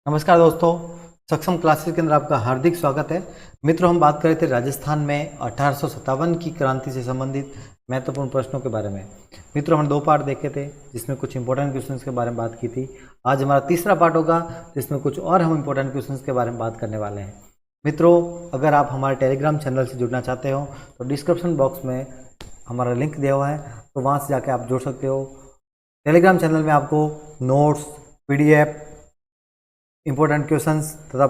नमस्कार दोस्तों, सक्षम क्लासेस के अंदर आपका हार्दिक स्वागत है। मित्रों, हम बात कर रहे थे राजस्थान में 1857 की क्रांति से संबंधित महत्वपूर्ण प्रश्नों के बारे में। मित्रों, हमने 2 पार्ट देखे थे जिसमें कुछ इंपॉर्टेंट क्वेश्चंस के बारे में बात की थी। आज हमारा तीसरा पार्ट होगा जिसमें कुछ और हम इंपॉर्टेंट क्वेश्चंस के बारे में बात करने वाले हैं। मित्रों, अगर आप हमारे टेलीग्राम चैनल से जुड़ना चाहते हो तो डिस्क्रिप्शन बॉक्स में हमारा लिंक दिया हुआ है, तो वहाँ से जाके आप जुड़ सकते हो। टेलीग्राम चैनल में आपको नोट्स, PDF, इंपॉर्टेंट क्वेश्चंस तथा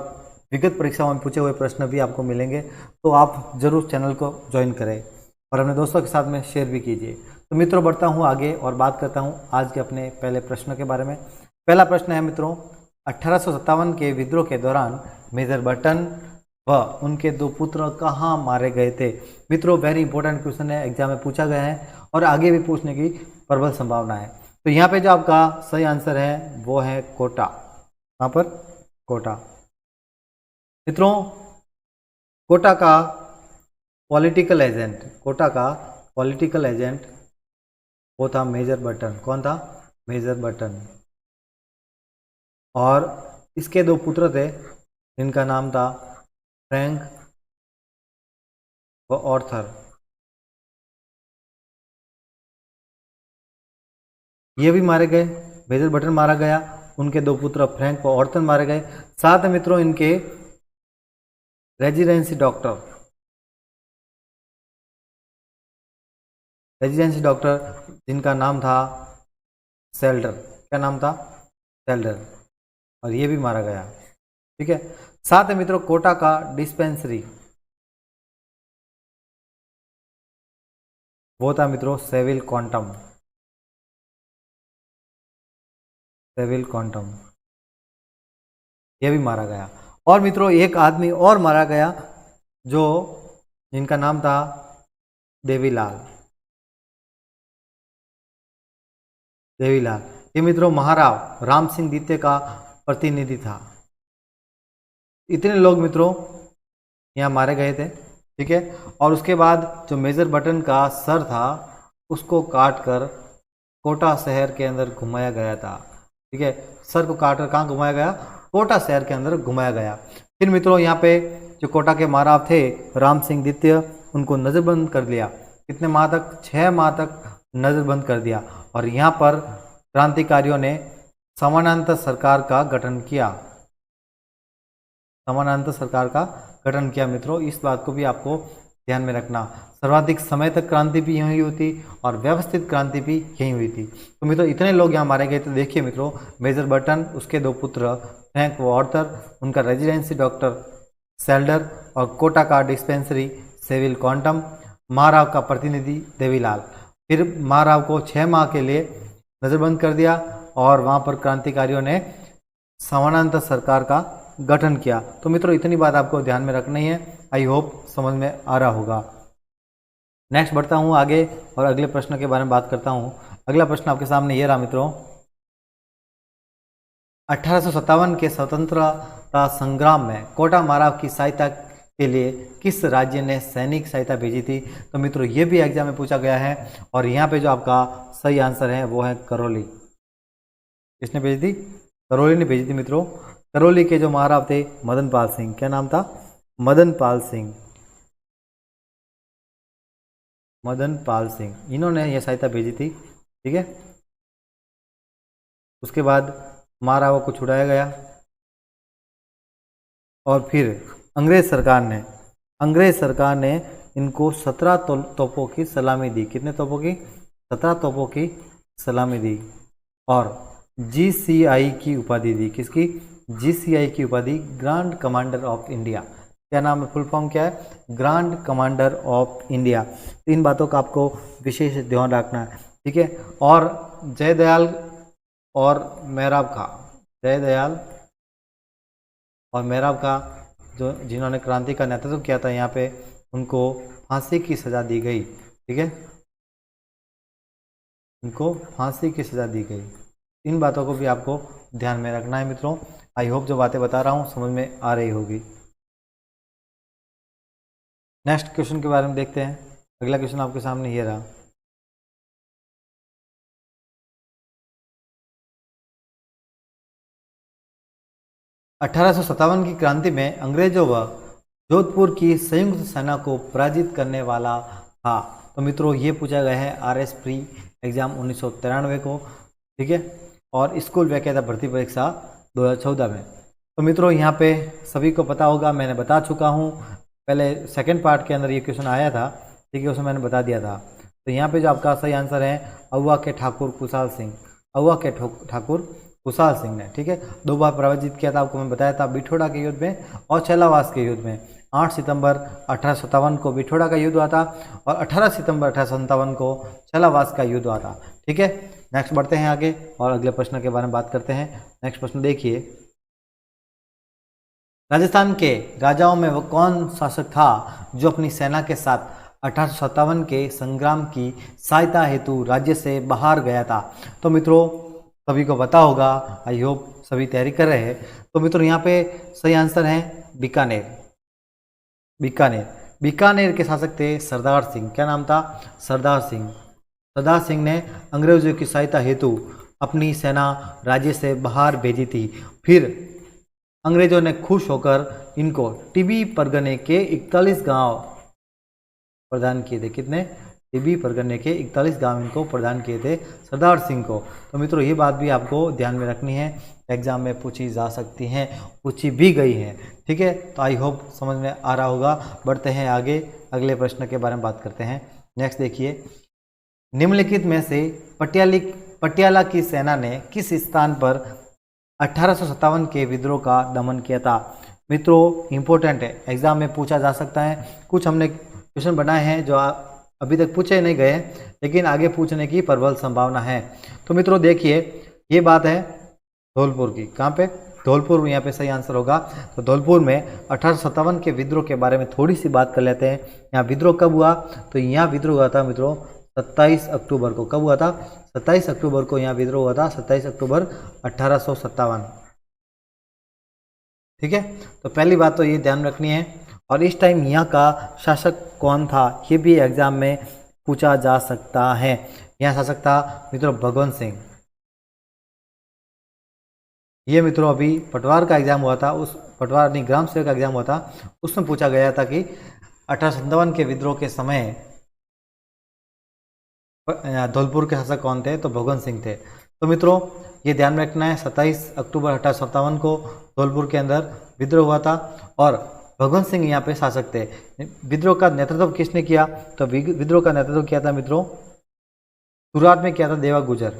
विगत परीक्षाओं में पूछे हुए प्रश्न भी आपको मिलेंगे, तो आप जरूर चैनल को ज्वाइन करें और अपने दोस्तों के साथ में शेयर भी कीजिए। तो मित्रों, बढ़ता हूँ आगे और बात करता हूँ आज के अपने पहले प्रश्न के बारे में। पहला प्रश्न है मित्रों, 1857 के विद्रोह के दौरान मेजर बर्टन व उनके 2 पुत्र कहाँ मारे गए थे। मित्रों, वेरी इंपॉर्टेंट क्वेश्चन है, एग्जाम में पूछा गया है और आगे भी पूछने की प्रबल संभावना है। तो यहाँ पे जो आपका सही आंसर है वो है कोटा। यहाँ पर कोटा। मित्रों, कोटा का पॉलिटिकल एजेंट वो था मेजर बर्टन। कौन था? Major Burton. और इसके 2 पुत्र थे जिनका नाम था फ्रैंक व ऑर्थर। ये भी मारे गए, मेजर बर्टन मारा गया, उनके 2 पुत्र फ्रैंक व ऑर्थर मारे गए। साथ में मित्रों इनके रेजिडेंसी डॉक्टर जिनका नाम था सेल्डर। क्या नाम था? सेल्डर। और ये भी मारा गया। ठीक है। साथ में मित्रों कोटा का डिस्पेंसरी वो था मित्रों सेविल क्वांटम। ये भी मारा गया। और मित्रों एक आदमी और मारा गया जो जिनका नाम था देवीलाल। ये मित्रों महाराव राम सिंह द्वितीय का प्रतिनिधि था। इतने लोग मित्रों यहाँ मारे गए थे। ठीक है। और उसके बाद जो मेजर बर्टन का सर था उसको काट कर कोटा शहर के अंदर घुमाया गया था। ठीक है। सर को काट कर कहाँ घुमाया गया? कोटा शहर के अंदर घुमाया गया। फिर मित्रों यहाँ पे जो कोटा के महाराव थे राम सिंह द्वितीय, उनको नजरबंद कर लिया। कितने माह तक? 6 माह तक नजरबंद कर दिया। और यहाँ पर क्रांतिकारियों ने समानांतर सरकार का गठन किया। मित्रों, इस बात को भी आपको ध्यान में रखना। सर्वाधिक समय तक क्रांति भी यहीं हुई थी और व्यवस्थित क्रांति भी यहीं हुई थी। तो मित्रों इतने लोग यहाँ मारे गए थे। देखिए मित्रों, मेजर बर्टन, उसके 2 पुत्र फ्रैंक व ऑर्थर, उनका रेजिडेंसी डॉक्टर सेल्डर और कोटा का डिस्पेंसरी सेविल क्वांटम, महाराव का प्रतिनिधि देवीलाल। फिर महाराव को 6 माह के लिए नजरबंद कर दिया और वहाँ पर क्रांतिकारियों ने समानांतर सरकार का गठन किया। तो मित्रों इतनी बात आपको ध्यान में रखनी है। आई होप समझ में आ रहा होगा। नेक्स्ट बढ़ता हूँ आगे और अगले प्रश्न के बारे में बात करता हूँ। अगला प्रश्न आपके सामने ये रहा मित्रों, 1857 के स्वतंत्रता संग्राम में कोटा महाराव की सहायता के लिए किस राज्य ने सैनिक सहायता भेजी थी। तो मित्रों ये भी एग्जाम में पूछा गया है और यहाँ पे जो आपका सही आंसर है वो है करौली। किसने भेजी थी? करौली ने भेजी थी मित्रों। करौली के जो महाराव थे मदन पाल सिंह। क्या नाम था? मदन पाल सिंह। इन्होंने यह सहायता भेजी थी। ठीक है। उसके बाद महारावों को छुड़ाया गया और फिर अंग्रेज सरकार ने इनको 17 तोपों की सलामी दी। कितने तोपों की? 17 तोपों की सलामी दी और GCI की उपाधि दी। किसकी? GCI की उपाधि, ग्रांड कमांडर ऑफ इंडिया। क्या नाम है? फुल फॉर्म क्या है? Grand commander of India. इन बातों का आपको विशेष ध्यान रखना है। ठीक है। और जयदयाल और मेहराब का जो जिन्होंने क्रांति का नेतृत्व किया था, यहाँ पे उनको फांसी की सजा दी गई। ठीक है। उनको फांसी की सजा दी गई। इन बातों को भी आपको ध्यान में रखना है मित्रों। आई होप जो बातें बता रहा हूँ समझ में आ रही होगी। नेक्स्ट क्वेश्चन के बारे में देखते हैं। अगला क्वेश्चन आपके सामने ये रहा, 1857 की क्रांति में अंग्रेजों व जोधपुर की संयुक्त सेना को पराजित करने वाला था। तो मित्रों ये पूछा गया है RS प्री एग्जाम 1993 को, ठीक है, और स्कूल व्याख्याता भर्ती परीक्षा 2014 में। तो मित्रों यहाँ पे सभी को पता होगा, मैंने बता चुका हूँ पहले सेकंड पार्ट के अंदर ये क्वेश्चन आया था, ठीक है, उसमें मैंने बता दिया था। तो यहाँ पे जो आपका सही आंसर है अहुआ के ठाकुर कुशाल सिंह, अहुआ के ठाकुर कुशाल सिंह ने, ठीक है, 2 बार पराजित किया था, आपको मैं बताया था बिठोड़ा के युद्ध में और छेलावास के युद्ध में। 8 सितंबर 1857 को बिठोड़ा का युद्ध हुआ था और 18 सितंबर 1857 को छेलावास का युद्ध हुआ था, ठीक है। नेक्स्ट बढ़ते हैं आगे और अगले प्रश्न के बारे में बात करते हैं। नेक्स्ट प्रश्न देखिए, राजस्थान के राजाओं में वो कौन शासक था जो अपनी सेना के साथ 1857 के संग्राम की सहायता हेतु राज्य से बाहर गया था? तो मित्रों सभी को पता होगा, आई होप सभी तैयारी कर रहे हैं। तो मित्रों यहाँ पे सही आंसर है बीकानेर। बीकानेर, बीकानेर के शासक थे सरदार सिंह। क्या नाम था? सरदार सिंह। सरदार सिंह ने अंग्रेजों की सहायता हेतु अपनी सेना राज्य से बाहर भेजी थी। फिर अंग्रेजों ने खुश होकर इनको टिब्बी परगने के 41 गांव प्रदान किए थे। कितने? टिब्बी परगने के 41 गांव इनको प्रदान किए थे सरदार सिंह को। तो मित्रों ये बात भी आपको ध्यान में रखनी है, एग्जाम में पूछी जा सकती हैं, पूछी भी गई हैं, ठीक है। तो आई होप समझ में आ रहा होगा। बढ़ते हैं आगे, अगले प्रश्न के बारे में बात करते हैं। नेक्स्ट देखिए, निम्नलिखित में से पटियाला की सेना ने किस स्थान पर 1857 के विद्रोह का दमन किया था? मित्रों इंपॉर्टेंट है, एग्जाम में पूछा जा सकता है। कुछ हमने क्वेश्चन बनाए हैं जो अभी तक पूछे नहीं गए, लेकिन आगे पूछने की प्रबल संभावना है। तो मित्रों देखिए, ये बात है धौलपुर की। कहाँ पे? धौलपुर, यहाँ पे सही आंसर होगा। तो धौलपुर में 1857 के विद्रोह के बारे में थोड़ी सी बात कर लेते हैं। यहाँ विद्रोह कब हुआ? तो यहाँ विद्रोह हुआ था मित्रों 27 अक्टूबर को। कब हुआ था? 27 अक्टूबर को यहाँ विद्रोह हुआ था, 27 अक्टूबर 1857, ठीक है। तो पहली बात तो ये ध्यान रखनी है। और इस टाइम यहाँ का शासक कौन था, ये भी एग्जाम में पूछा जा सकता है। यहाँ शासक था मित्रों भगवंत सिंह। ये मित्रों अभी पटवार का एग्जाम हुआ था, उस पटवार नहीं ग्राम सेवक का एग्जाम हुआ था, उसमें पूछा गया था कि 1857 के विद्रोह के समय धौलपुर के शासक कौन थे? तो भगवंत सिंह थे। तो मित्रों ये ध्यान में रखना है, 27 अक्टूबर 1857 को धौलपुर के अंदर विद्रोह हुआ था और भगवंत सिंह यहाँ पे शासक थे। विद्रोह का नेतृत्व किसने किया? तो विद्रोह का नेतृत्व किया था मित्रों, शुरुआत में किया था देवा गुजर,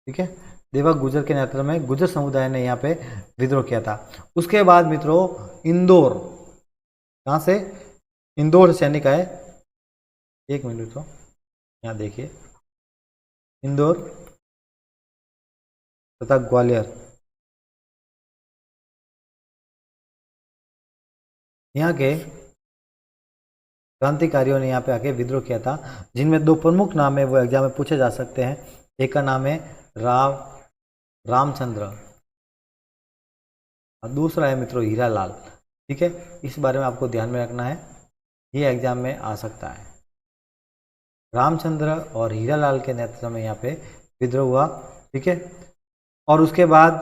ठीक है। देवा गुजर के नेतृत्व में गुजर समुदाय ने यहाँ पे विद्रोह किया था। उसके बाद मित्रों इंदौर, कहाँ से? इंदौर से सैनिक आए। एक मिनट तो यहाँ देखिए, इंदौर तथा ग्वालियर, यहाँ के क्रांतिकारियों ने यहाँ पे आके विद्रोह किया था, जिनमें 2 प्रमुख नाम है वो एग्जाम में पूछे जा सकते हैं। एक का नाम है रामचंद्र और दूसरा है मित्रों हीरालाल, ठीक है। इस बारे में आपको ध्यान में रखना है, ये एग्जाम में आ सकता है। रामचंद्र और हीरालाल के नेतृत्व में यहाँ पे विद्रोह हुआ, ठीक है। और उसके बाद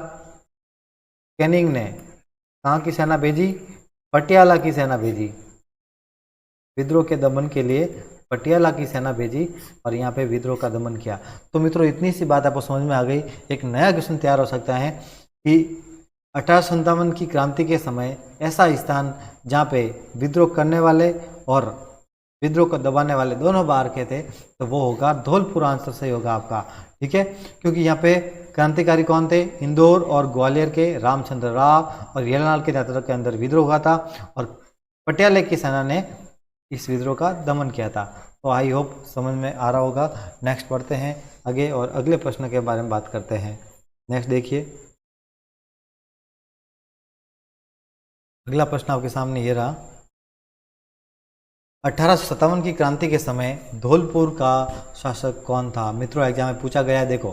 कैनिंग ने कहाँ की सेना भेजी? पटियाला की सेना भेजी। विद्रोह के दमन के लिए पटियाला की सेना भेजी और यहाँ पे विद्रोह का दमन किया। तो मित्रों इतनी सी बात आपको समझ में आ गई। एक नया क्वेश्चन तैयार हो सकता है कि 1857 की क्रांति के समय ऐसा स्थान जहाँ पे विद्रोह करने वाले और विद्रोह को दबाने वाले दोनों बाहर के थे, तो वो होगा धौलपुर। आंसर सही होगा आपका, ठीक है। क्योंकि यहाँ पे क्रांतिकारी कौन थे? इंदौर और ग्वालियर के रामचंद्र राव और हीरालाल के नेतृत्व के अंदर विद्रोह हुआ था और पटियाला की सेना ने इस विद्रोह का दमन किया था। तो आई होप समझ में आ रहा होगा। नेक्स्ट पढ़ते हैं आगे और अगले प्रश्न के बारे में बात करते हैं। नेक्स्ट देखिए, अगला प्रश्न आपके सामने ये रहा, 1857 की क्रांति के समय धौलपुर का शासक कौन था? मित्रों एग्जाम में पूछा गया है। देखो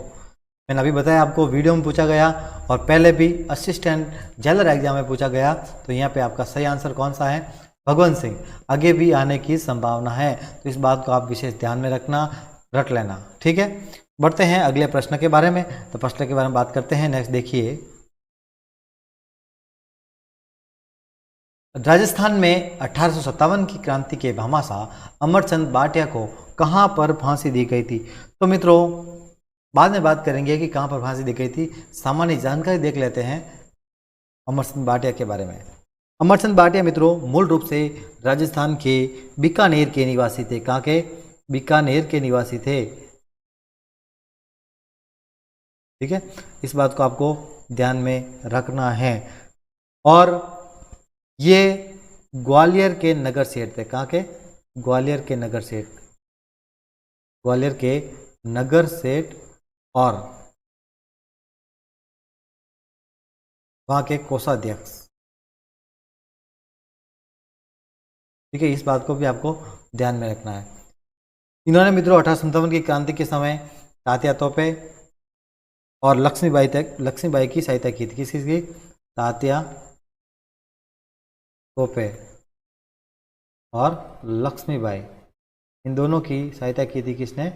मैंने अभी बताया आपको, वीडियो में पूछा गया और पहले भी असिस्टेंट जेलर एग्जाम में पूछा गया। तो यहाँ पे आपका सही आंसर कौन सा है? भगवंत सिंह। आगे भी आने की संभावना है, तो इस बात को आप विशेष ध्यान में रखना, रट लेना, ठीक है। बढ़ते हैं अगले प्रश्न के बारे में। तो प्रश्न के बारे में बात करते हैं। नेक्स्ट देखिए, राजस्थान में 1857 की क्रांति के भामाशाह अमरचंद भाटिया को कहाँ पर फांसी दी गई थी? तो मित्रों बाद में बात करेंगे कि कहाँ पर फांसी दी गई थी। सामान्य जानकारी देख लेते हैं अमरचंद भाटिया के बारे में। अमरचंद भाटिया मित्रों मूल रूप से राजस्थान के बीकानेर के निवासी थे। कहाँ के? बीकानेर के निवासी थे। ठीक है, इस बात को आपको ध्यान में रखना है। और ये ग्वालियर के नगर सेठ थे। कहाँ के? ग्वालियर के नगर सेठ। ग्वालियर के नगर सेठ और वहाँ के कोषाध्यक्ष। ठीक है, इस बात को भी आपको ध्यान में रखना है। इन्होंने मित्रों 1857 की क्रांति के समय तात्या तोपे और लक्ष्मीबाई की सहायता की थी। किसकी? तात्या तोपे और लक्ष्मीबाई, इन दोनों की सहायता की थी। किसने?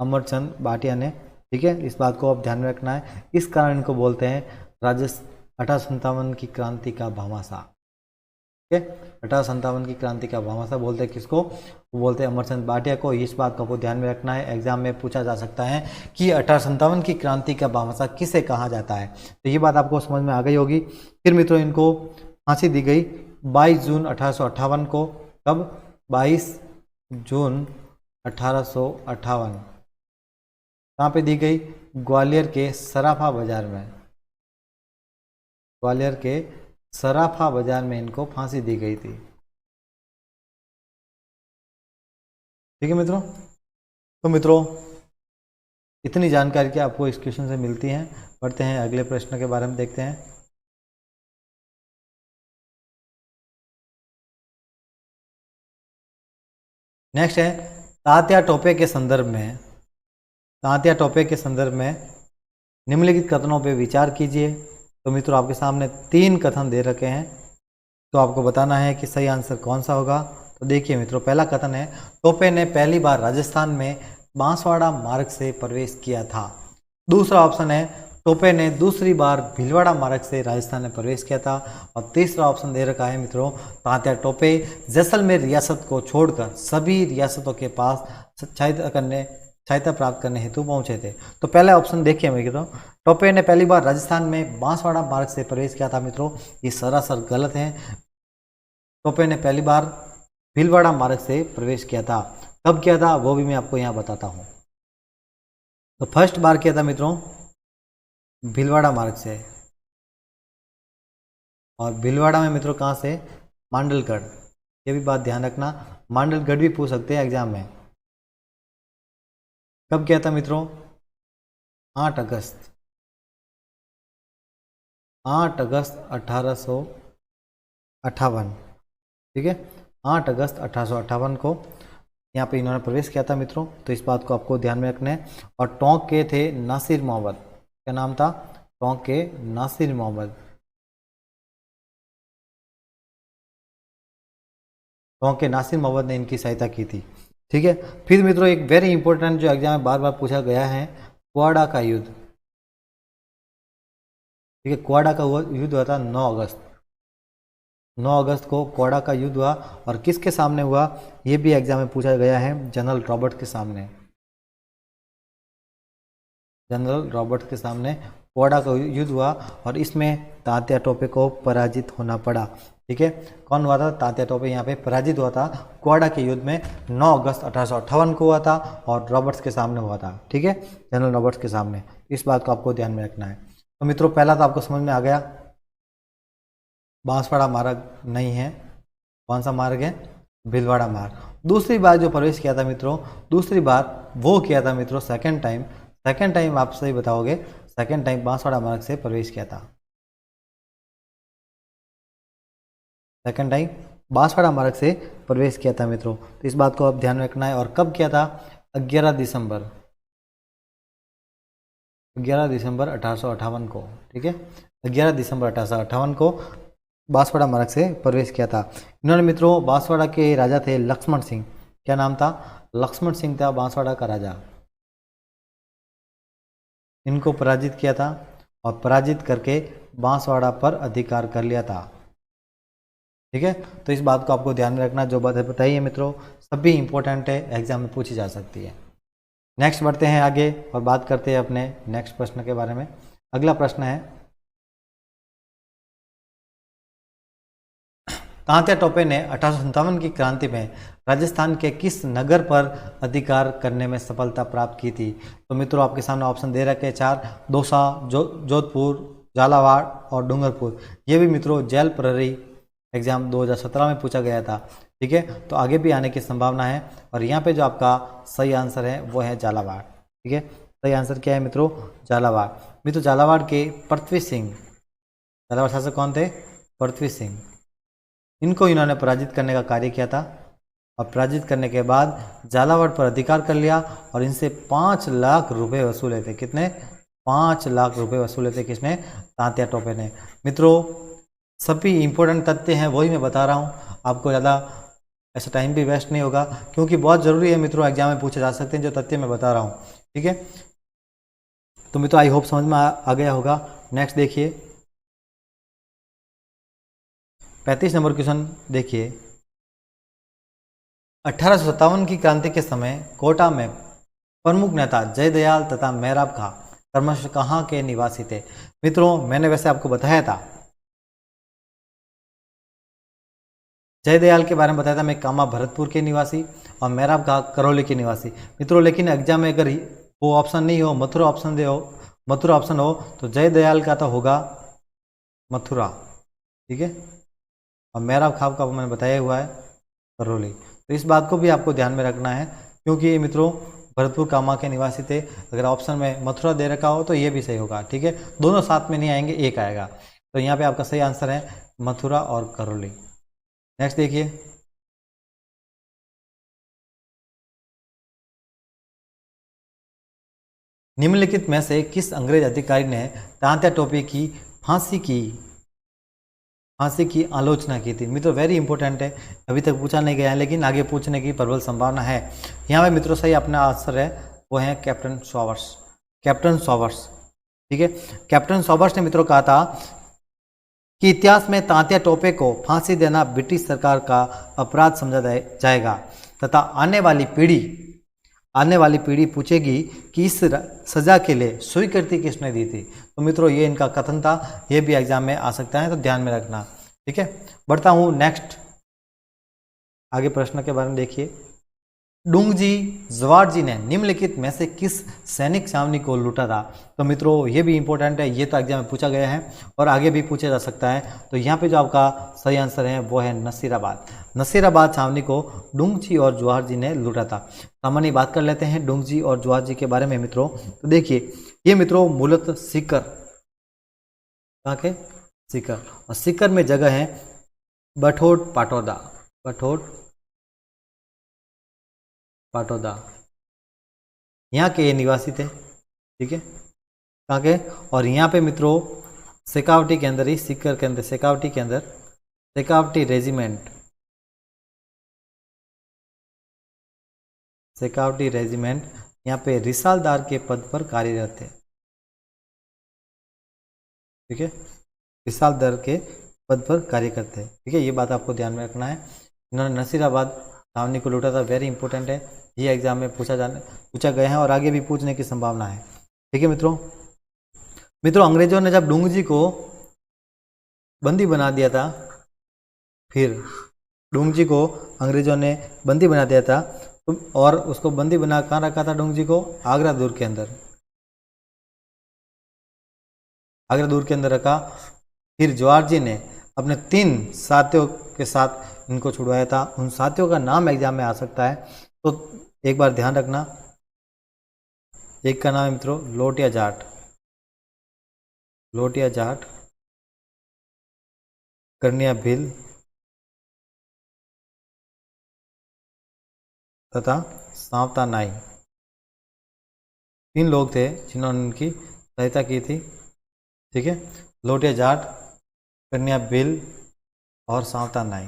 अमरचंद भाटिया ने। ठीक है, इस बात को आप ध्यान में रखना है। इस कारण इनको बोलते हैं 1857 की क्रांति का भामाशाह। ठीक है, 1857 की क्रांति का भामाशाह बोलते हैं किसको? वो बोलते हैं अमरचंद भाटिया को। इस बात को आपको ध्यान में रखना है। एग्जाम में पूछा जा सकता है कि 1857 की क्रांति का भामाशाह किसे कहा जाता है। तो ये बात आपको समझ में आ गई होगी। फिर मित्रों इनको फांसी दी गई 22 जून 1858 को। कब? 22 जून 1858। कहाँ पे दी गई? ग्वालियर के सराफा बाजार में। ग्वालियर के सराफा बाजार में इनको फांसी दी गई थी। ठीक है मित्रों, तो मित्रों इतनी जानकारी क्या आपको इस क्वेश्चन से मिलती है। पढ़ते हैं अगले प्रश्न के बारे में, देखते हैं। नेक्स्ट है तात्या टोपे के संदर्भ में। तात्या टोपे के संदर्भ में निम्नलिखित कथनों पे विचार कीजिए। तो मित्रों आपके सामने 3 कथन दे रखे हैं, तो आपको बताना है कि सही आंसर कौन सा होगा। तो देखिए मित्रों, पहला कथन है टोपे ने पहली बार राजस्थान में बांसवाड़ा मार्ग से प्रवेश किया था। दूसरा ऑप्शन है टोपे ने दूसरी बार भीलवाड़ा मार्ग से राजस्थान में प्रवेश किया था। और तीसरा ऑप्शन दे रखा है मित्रों, तात्या टोपे जैसलमेर रियासत को छोड़कर सभी रियासतों के पास सहायता प्राप्त करने हेतु पहुंचे थे। तो पहला ऑप्शन देखिए मित्रों, टोपे ने पहली बार राजस्थान में बांसवाड़ा मार्ग से प्रवेश किया था। मित्रों ये सरासर गलत है। टोपे ने पहली बार भीलवाड़ा मार्ग से प्रवेश किया था। कब किया था वो भी मैं आपको यहाँ बताता हूँ। तो फर्स्ट बार किया था मित्रों भीलवाड़ा मार्ग से। और भीलवाड़ा में मित्रों कहाँ से? मांडलगढ़। ये भी बात ध्यान रखना, मांडलगढ़ भी पूछ सकते हैं एग्जाम में। कब किया था मित्रों? 8 अगस्त 1858। ठीक है, 8 अगस्त 1858 को यहाँ पे इन्होंने प्रवेश किया था मित्रों। तो इस बात को आपको ध्यान में रखना है। और टोंक के थे नासिर मोहम्मद। क्या नाम था? टोंक के नासिर मोहम्मद। टोंक के नासिर मोहम्मद ने इनकी सहायता की थी। ठीक है, फिर मित्रों एक वेरी इंपॉर्टेंट जो एग्जाम में बार बार पूछा गया है, क्वाडा का युद्ध। ठीक है, क्वाडा का युद्ध हुआ था 9 अगस्त। 9 अगस्त को क्वाडा का युद्ध हुआ। और किसके सामने हुआ ये भी एग्जाम में पूछा गया है, जनरल रॉबर्ट के सामने। जनरल रॉबर्ट के सामने क्वाडा का युद्ध हुआ और इसमें तात्या टोपे को पराजित होना पड़ा। ठीक है, कौन हुआ था? तात्या टोपे यहाँ पे पराजित हुआ था क्वाडा के युद्ध में। 9 अगस्त 1858 को हुआ था और रॉबर्ट्स के सामने हुआ था। ठीक है, जनरल रॉबर्ट्स के सामने। इस बात को आपको ध्यान में रखना है। तो मित्रों पहला तो आपको समझ में आ गया, बांसवाड़ा मार्ग नहीं है। कौन सा मार्ग है? भीलवाड़ा मार्ग। दूसरी बार जो प्रवेश किया था मित्रों, दूसरी बार वो किया था मित्रों सेकंड टाइम आप सही बताओगे, सेकंड टाइम बांसवाड़ा मार्ग से प्रवेश किया था। सेकंड टाइम बांसवाड़ा मार्ग से प्रवेश किया था मित्रों। तो इस बात को आप ध्यान में रखना है। और कब किया था? 11 दिसंबर 1858 को। ठीक है, 11 दिसंबर 1858 को बांसवाड़ा मार्ग से प्रवेश किया था। इन्होंने मित्रों बांसवाड़ा के राजा थे लक्ष्मण सिंह। क्या नाम था? लक्ष्मण सिंह था बांसवाड़ा का राजा। इनको पराजित किया था और पराजित करके बांसवाड़ा पर अधिकार कर लिया था। ठीक है, तो इस बात को आपको ध्यान में रखना। जो बात है बताइए मित्रों, सभी इंपॉर्टेंट है, एग्जाम में पूछी जा सकती है। नेक्स्ट बढ़ते हैं आगे और बात करते हैं अपने नेक्स्ट प्रश्न के बारे में। अगला प्रश्न है, तात्या टोपे ने 1857 की क्रांति में राजस्थान के किस नगर पर अधिकार करने में सफलता प्राप्त की थी? तो मित्रों आपके सामने ऑप्शन दे रखे हैं 4, दौसा, जोधपुर, झालावाड़ और डूंगरपुर। ये भी मित्रों जेल प्रहरी एग्जाम 2017 में पूछा गया था। ठीक है, तो आगे भी आने की संभावना है। और यहाँ पे जो आपका सही आंसर है वो है झालावाड़। ठीक है, सही आंसर क्या है मित्रों? झालावाड़। मित्रों झालावाड़ के पृथ्वी सिंह, झालावाड़ शासक कौन थे? पृथ्वी सिंह। इनको इन्होंने पराजित करने का कार्य किया था और पराजित करने के बाद झालावाड़ पर अधिकार कर लिया और इनसे 5 लाख रुपए वसूले थे। कितने? 5 लाख रुपए वसूले थे। किसने? तात्या टोपे ने। मित्रों सभी इंपॉर्टेंट तथ्य हैं वही मैं बता रहा हूँ, आपको ज़्यादा ऐसा टाइम भी वेस्ट नहीं होगा क्योंकि बहुत ज़रूरी है मित्रों, एग्जाम में पूछे जा सकते हैं जो तथ्य मैं बता रहा हूँ। ठीक है, तो मित्रों आई होप समझ में आ गया होगा। नेक्स्ट देखिए 35 नंबर क्वेश्चन देखिए, 1857 की क्रांति के समय कोटा में प्रमुख नेता जयदयाल तथा मेहराब खां क्रमशः कहाँ के निवासी थे? मित्रों मैंने वैसे आपको बताया था, जयदयाल के बारे में बताया था मैं, कामा भरतपुर के निवासी और मेहराब खां करौली के निवासी। मित्रों लेकिन एग्जाम में अगर वो ऑप्शन नहीं हो, मथुरा ऑप्शन हो तो जयदयाल का तो होगा मथुरा। ठीक है, और मेहराब खां का मैंने बताया हुआ है करौली। तो इस बात को भी आपको ध्यान में रखना है क्योंकि मित्रों भरतपुर कामा के निवासी थे। अगर ऑप्शन में मथुरा दे रखा हो तो ये भी सही होगा। ठीक है, दोनों साथ में नहीं आएंगे, एक आएगा। तो यहाँ पे आपका सही आंसर है मथुरा और करौली। नेक्स्ट देखिए, निम्नलिखित में से किस अंग्रेज अधिकारी ने तात्या टोपे की फांसी की आलोचना की थी? मित्रों वेरी इंपॉर्टेंट है, अभी तक पूछा नहीं गया है लेकिन आगे पूछने की प्रबल संभावना है। यहाँ पे मित्रों सही अपना आंसर है वो है कैप्टन सॉवर्स। कैप्टन सॉवर्स। ठीक है, कैप्टन सॉवर्स ने मित्रों कहा था कि इतिहास में तात्या टोपे को फांसी देना ब्रिटिश सरकार का अपराध समझा जाएगा तथा आने वाली पीढ़ी पूछेगी कि इस सजा के लिए स्वीकृति किसने दी थी? तो मित्रों ये इनका कथन था, ये भी एग्जाम में आ सकता है तो ध्यान में रखना। ठीक है, बढ़ता हूं नेक्स्ट आगे प्रश्न के बारे में देखिए, डुंगजी जवारजी ने निम्नलिखित में से किस सैनिक छावनी को लूटा था? तो मित्रों ये भी इंपॉर्टेंट है, ये तो एग्जाम में पूछा गया है और आगे भी पूछा जा सकता है। तो यहाँ पे जो आपका सही आंसर है वो है नसीराबाद। नसीराबाद छावनी को डुंगजी और जवाहर ने लूटा था। सामान्य बात कर लेते हैं डुंगजी और जवाहर के बारे में मित्रों। तो देखिए ये मित्रों मूलतः सीकर, कहाँ के? सीकर, और सीकर में जगह है बठोट पाटौदा, यहाँ के ये निवासी थे। ठीक है, कहाँ के? और यहाँ पे मित्रों शेखावटी के अंदर ही, सीकर के अंदर शेखावटी के अंदर शेखावटी रेजिमेंट यहाँ पे रिसालदार के पद पर कार्यरत थे। ठीक है, रिसालदार के पद पर कार्य करते हैं। ठीक है, ये बात आपको ध्यान में रखना है। इन्होंने नसीराबाद छावनी को लूटा था, वेरी इंपॉर्टेंट है, ये एग्जाम में पूछा गया है और आगे भी पूछने की संभावना है। ठीक है मित्रों अंग्रेजों ने जब डुंगजी को बंदी बना दिया था, फिर डुंगजी को अंग्रेजों ने बंदी बना दिया था और उसको बंदी बना कहाँ रखा था? डुंगजी को आगरा दूर के अंदर रखा। फिर जवाहर जी ने अपने 3 साथियों के साथ इनको छुड़वाया था। उन साथियों का नाम एग्जाम में आ सकता है तो एक बार ध्यान रखना। एक का नाम है मित्रों लोटिया जाट, कन्या भील तथा सांवता नाई। 3 लोग थे जिन्होंने उनकी सहायता की थी। ठीक है, लोटिया जाट, कन्या भील और सांवता नाई।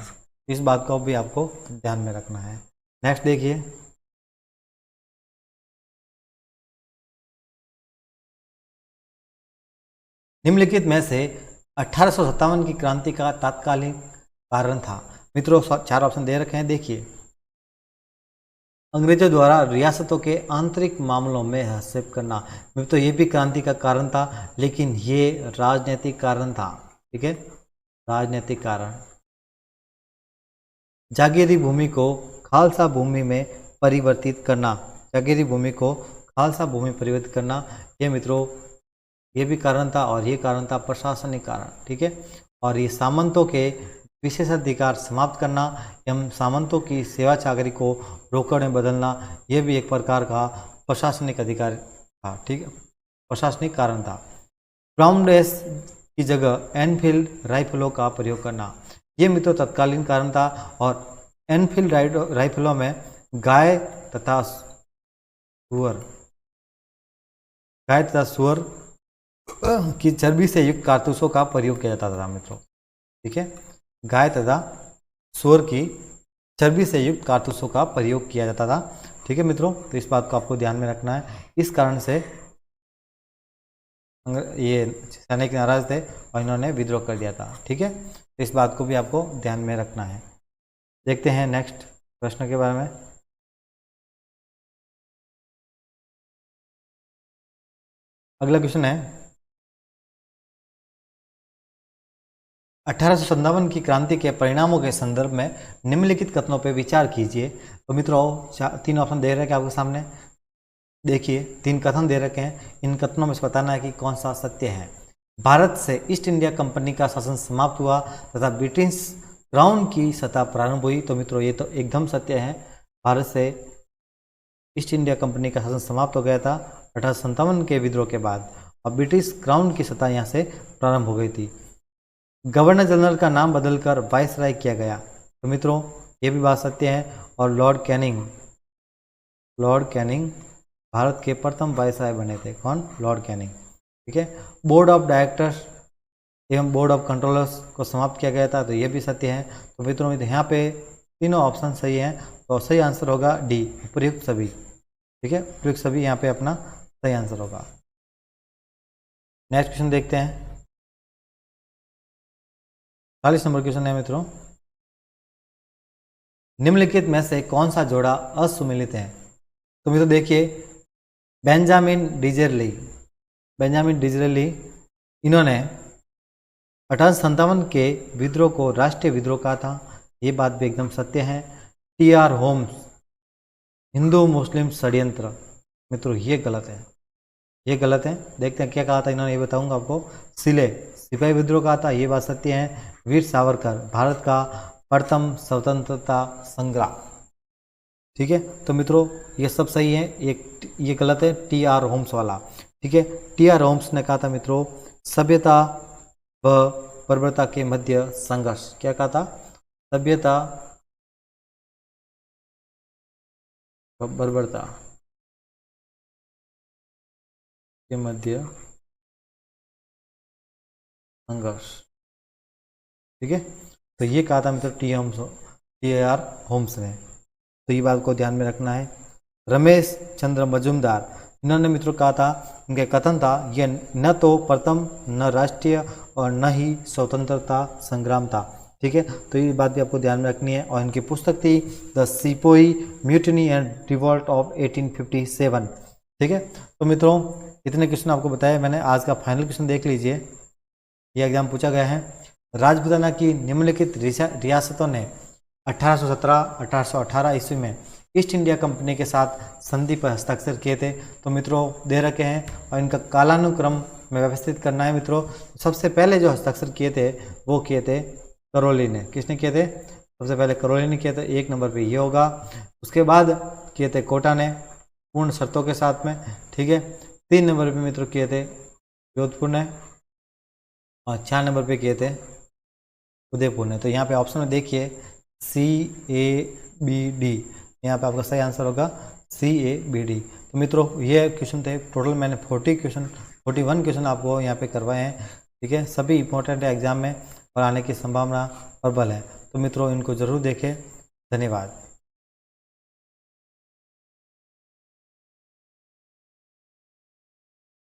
इस बात को भी आपको ध्यान में रखना है। नेक्स्ट देखिए, निम्नलिखित में से 1857 की क्रांति का कारण था। मित्रों 4 ऑप्शन दे रखे हैं, देखिए। अंग्रेजों द्वारा रियासतों के आंतरिक मामलों में हस्तक्षेप करना, तो ये भी क्रांति का कारण था, लेकिन ये राजनीतिक कारण था। ठीक है, राजनीतिक कारण। जागीरी भूमि को खालसा भूमि में परिवर्तित करना, जागीरी भूमि को खालसा भूमि में परिवर्तित करना, ये मित्रों ये भी कारण था, और ये कारण था प्रशासनिक कारण। ठीक है, और ये सामंतों के विशेषाधिकार समाप्त करना एवं सामंतों की सेवा चाकरी को रोकड़ में बदलना, यह भी एक प्रकार का प्रशासनिक अधिकार था। ठीक है, प्रशासनिक कारण था। ब्राउन रेस की जगह एनफील्ड राइफलों का प्रयोग करना, ये मित्रों तत्कालीन कारण था, और एनफील्ड राइफलों में गाय तथा सुअर की चर्बी से युक्त कारतूसों का प्रयोग किया जाता था मित्रों। ठीक है, गाय तथा सुअर की चर्बी से युक्त कारतूसों का प्रयोग किया जाता था। ठीक है मित्रों, तो इस बात को आपको ध्यान में रखना है। इस कारण से ये सैनिक नाराज थे और इन्होंने विद्रोह कर दिया था। ठीक है, तो इस बात को भी आपको ध्यान में रखना है। देखते हैं नेक्स्ट प्रश्न के बारे में। अगला क्वेश्चन है 1857 की क्रांति के परिणामों के संदर्भ में निम्नलिखित कथनों पर विचार कीजिए। तो मित्रों 3 ऑप्शन दे रखे हैं आपके सामने, देखिए 3 कथन दे रखे हैं। इन कथनों में से बताना है कि कौन सा सत्य है। भारत से ईस्ट इंडिया कंपनी का शासन समाप्त हुआ तथा ब्रिटिश क्राउन की सत्ता प्रारंभ हुई। तो मित्रों ये तो एकदम सत्य है। भारत से ईस्ट इंडिया कंपनी का शासन समाप्त हो गया था 1857 के विद्रोह के बाद, और ब्रिटिश क्राउन की सत्ता यहाँ से प्रारंभ हो गई थी। गवर्नर जनरल का नाम बदलकर वायसराय किया गया। तो मित्रों ये भी बात सत्य है। और लॉर्ड कैनिंग भारत के प्रथम वायसराय बने थे। कौन? Lord Canning. ठीक है, बोर्ड ऑफ डायरेक्टर्स एवं बोर्ड ऑफ कंट्रोलर्स को समाप्त किया गया था। तो ये भी सत्य है। तो मित्रों यहाँ पे तीनों ऑप्शन सही हैं, तो सही आंसर होगा डी, उपयुक्त सभी। ठीक है, उपयुक्त सभी यहाँ पे अपना सही आंसर होगा। नेक्स्ट क्वेश्चन देखते हैं। 40 नंबर क्वेश्चन है मित्रों, निम्नलिखित में से कौन सा जोड़ा असुमिलित है? तो मित्रों देखिए, बेंजामिन डिज़रेली इन्होंने 1857 के विद्रोह को राष्ट्रीय विद्रोह कहा था। ये बात भी एकदम सत्य है। टी.आर. होम्स हिंदू मुस्लिम षड्यंत्र, मित्रों ये गलत है, ये गलत है। देखते हैं क्या कहा था इन्होंने, ये बताऊंगा आपको। सिपाही विद्रोह कहा था, ये बात सत्य है। वीर सावरकर भारत का प्रथम स्वतंत्रता संग्राम। ठीक है, तो मित्रों ये सब सही है, ये गलत है टी.आर. होम्स वाला। ठीक है, टी.आर. होम्स ने कहा था मित्रों, सभ्यता व बर्बरता के मध्य संघर्ष। क्या कहा था? सभ्यता व बर्बरता के मध्य संघर्ष। ठीक है, तो ये कहा था मित्रों टी.आर. होम्स ने। तो ये बात को ध्यान में रखना है। रमेश चंद्र मजूमदार इन्होंने मित्रों कहा था, इनके कथन था, यह न तो प्रथम न राष्ट्रीय और न ही स्वतंत्रता संग्राम था। ठीक है, तो ये बात भी आपको ध्यान में रखनी है। और इनकी पुस्तक थी the sepoy mutiny and revolt of 1857। ठीक है, तो मित्रों इतने क्वेश्चन आपको बताया मैंने। आज का फाइनल क्वेश्चन देख लीजिए, ये एग्जाम पूछा गया है। राजपूताना की निम्नलिखित रियासतों ने 1817-1818 ईस्वी में ईस्ट इंडिया कंपनी के साथ संधि पर हस्ताक्षर किए थे। तो मित्रों दे रखे हैं, और इनका कालानुक्रम में व्यवस्थित करना है मित्रों। सबसे पहले जो हस्ताक्षर किए थे वो किए थे करौली ने। किसने किए थे? सबसे पहले करौली ने किए थे, 1 नंबर पे ये होगा। उसके बाद किए थे कोटा ने पूर्ण शर्तों के साथ में। ठीक है, 3 नंबर पे मित्रों किए थे जोधपुर ने, और 4 नंबर पे किए थे उदयपुर ने। तो यहाँ पे ऑप्शन में देखिए CABD, यहाँ पे आपका सही आंसर होगा CABD। तो मित्रों ये क्वेश्चन थे, टोटल मैंने 41 क्वेश्चन आपको यहाँ पे करवाए हैं। ठीक है, सभी इंपॉर्टेंट है एग्जाम में और आने की संभावना प्रबल है। तो मित्रों इनको जरूर देखें। धन्यवाद।